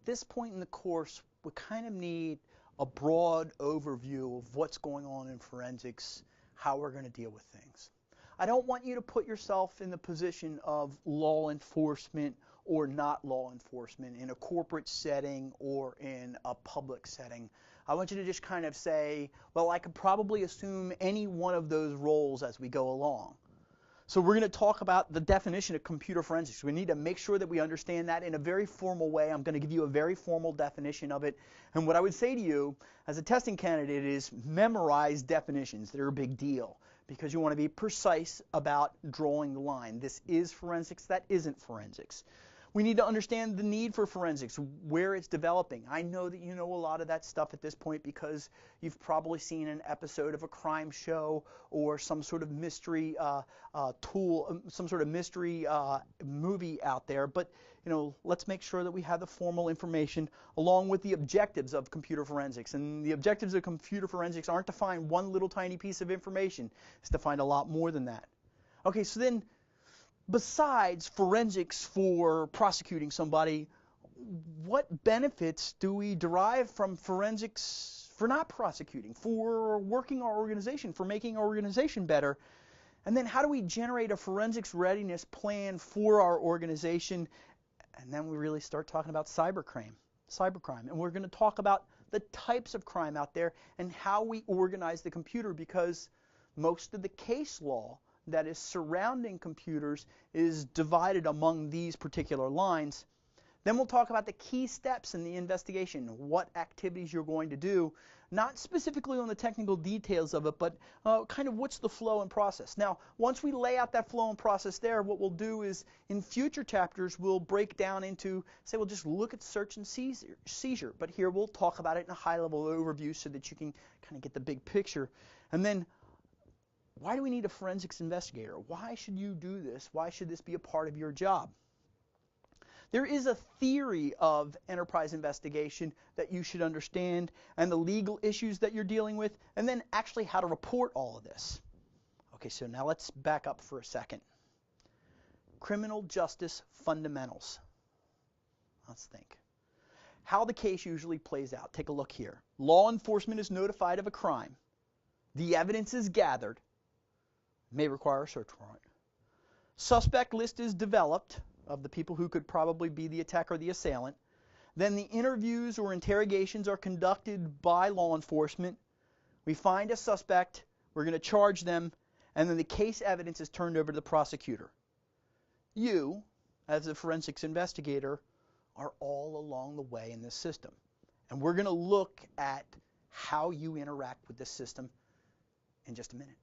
this point in the course, we kind of need a broad overview of what's going on in forensics, how we're going to deal with things. I don't want you to put yourself in the position of law enforcement or not law enforcement in a corporate setting or in a public setting. I want you to just kind of say, well, I could probably assume any one of those roles as we go along. So we're going to talk about the definition of computer forensics. We need to make sure that we understand that in a very formal way. I'm going to give you a very formal definition of it. And what I would say to you as a testing candidate is memorize definitions. They're a big deal because you want to be precise about drawing the line. This is forensics. That isn't forensics. We need to understand the need for forensics, where it's developing. I know that you know a lot of that stuff at this point because you've probably seen an episode of a crime show or some sort of mystery tool, some sort of mystery movie out there. But let's make sure that we have the formal information along with the objectives of computer forensics. And the objectives of computer forensics aren't to find one little tiny piece of information. It's to find a lot more than that. Okay, so then, besides forensics for prosecuting somebody, what benefits do we derive from forensics for not prosecuting, for working our organization, for making our organization better? And then how do we generate a forensics readiness plan for our organization? And then we really start talking about cybercrime. And we're going to talk about the types of crime out there and how we organize the computer, because most of the case law that is surrounding computers is divided among these particular lines. Then we'll talk about the key steps in the investigation, what activities you're going to do, not specifically on the technical details of it, but kind of what's the flow and process. Now, once we lay out that flow and process there, what we'll do is in future chapters we'll break down into, say, we'll just look at search and seizure. But here we'll talk about it in a high-level overview so that you can kind of get the big picture. And then, why do we need a forensics investigator? Why should you do this? Why should this be a part of your job? There is a theory of enterprise investigation that you should understand, and the legal issues that you're dealing with, and then actually how to report all of this. Okay, so now let's back up for a second. Criminal justice fundamentals. Let's think. How the case usually plays out. Take a look here. Law enforcement is notified of a crime. The evidence is gathered. May require a search warrant. Suspect list is developed of the people who could probably be the attacker or the assailant. Then the interviews or interrogations are conducted by law enforcement. We find a suspect, we're going to charge them, and then the case evidence is turned over to the prosecutor. You, as a forensics investigator, are all along the way in this system. And we're going to look at how you interact with this system in just a minute.